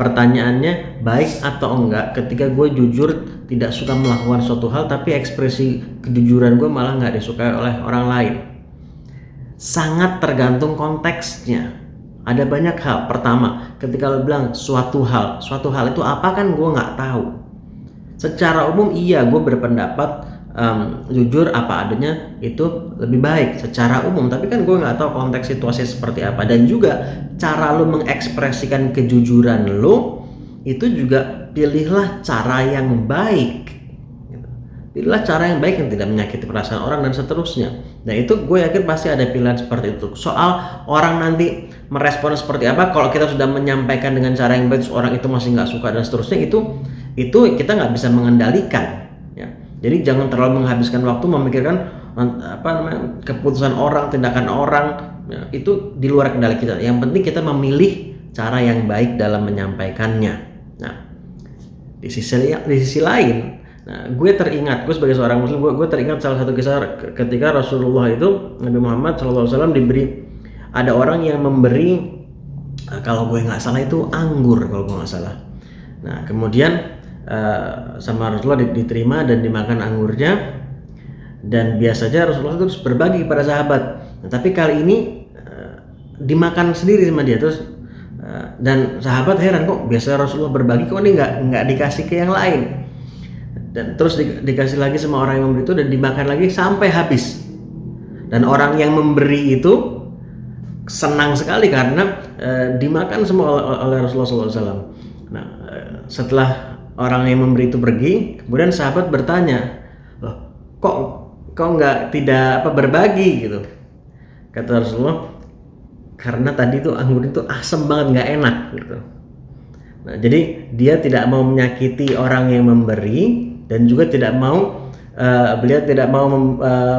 Pertanyaannya, baik atau enggak ketika gue jujur tidak suka melakukan suatu hal tapi ekspresi kejujuran gue malah nggak disukai oleh orang lain? Sangat tergantung konteksnya. Ada banyak hal. Pertama, ketika lo bilang suatu hal itu apa kan gue nggak tahu. Secara umum iya, gue berpendapat jujur apa adanya itu lebih baik secara umum, tapi kan gue nggak tahu konteks situasi seperti apa, dan juga cara lo mengekspresikan kejujuran lo itu juga pilihlah cara yang baik. Pilihlah cara yang baik yang tidak menyakiti perasaan orang dan seterusnya. Nah itu gue yakin pasti ada pilihan seperti itu. Soal orang nanti merespon seperti apa, kalau kita sudah menyampaikan dengan cara yang baik, orang itu masih nggak suka dan seterusnya, itu kita nggak bisa mengendalikan. Ya. Jadi jangan terlalu menghabiskan waktu memikirkan keputusan orang, tindakan orang, ya, itu di luar kendali kita. Yang penting kita memilih cara yang baik dalam menyampaikannya. Nah, di sisi lain, nah, gue sebagai seorang muslim, gue teringat salah satu kisah ketika Rasulullah itu, Nabi Muhammad SAW ada orang yang memberi, kalau gue nggak salah itu anggur kalau gue nggak salah. Nah kemudian sama Rasulullah diterima dan dimakan anggurnya, dan biasanya Rasulullah itu berbagi kepada sahabat. Nah, tapi kali ini dimakan sendiri sama dia terus, dan sahabat heran, kok biasa Rasulullah berbagi, kok ini nggak dikasih ke yang lain. Dan terus dikasih lagi sama orang yang memberi itu dan dimakan lagi sampai habis. Dan orang yang memberi itu senang sekali karena dimakan semua oleh Rasulullah SAW. Nah, setelah orang yang memberi itu pergi, kemudian sahabat bertanya, loh, kok tidak berbagi gitu? Kata Rasulullah, karena tadi tuh anggur itu asam banget, nggak enak gitu. Nah, jadi dia tidak mau menyakiti orang yang memberi, dan juga tidak mau beliau tidak mau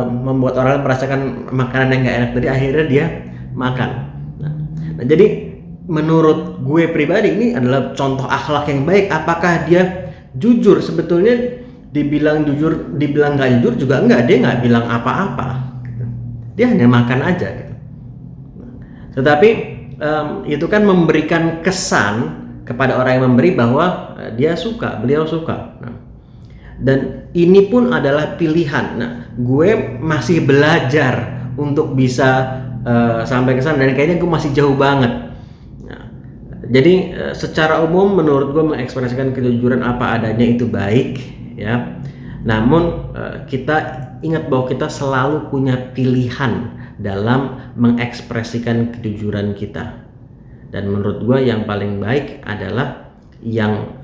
membuat orang merasakan makanan yang nggak enak, jadi akhirnya dia makan. Nah, jadi menurut gue pribadi ini adalah contoh akhlak yang baik. Apakah dia jujur? Sebetulnya dibilang jujur, dibilang nggak jujur juga enggak, dia nggak bilang apa-apa gitu. Dia hanya makan aja gitu. Tetapi itu kan memberikan kesan kepada orang yang memberi bahwa beliau suka. Nah, dan ini pun adalah pilihan. Nah, gue masih belajar untuk bisa sampai ke sana, dan kayaknya gue masih jauh banget. Nah, jadi secara umum menurut gue mengekspresikan kejujuran apa adanya itu baik, ya. Namun kita ingat bahwa kita selalu punya pilihan dalam mengekspresikan kejujuran kita. Dan menurut gue yang paling baik adalah yang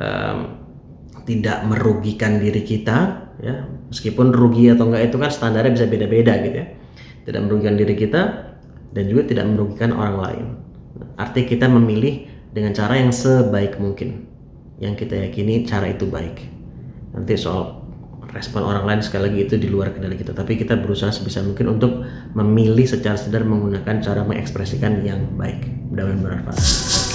tidak merugikan diri kita, ya, meskipun rugi atau enggak itu kan standarnya bisa beda-beda gitu ya. Tidak merugikan diri kita dan juga tidak merugikan orang lain. Artinya kita memilih dengan cara yang sebaik mungkin, yang kita yakini cara itu baik. Nanti soal respon orang lain sekali lagi itu di luar kendali kita, tapi kita berusaha sebisa mungkin untuk memilih secara sadar menggunakan cara mengekspresikan yang baik. Mudah-mudahan bermanfaat.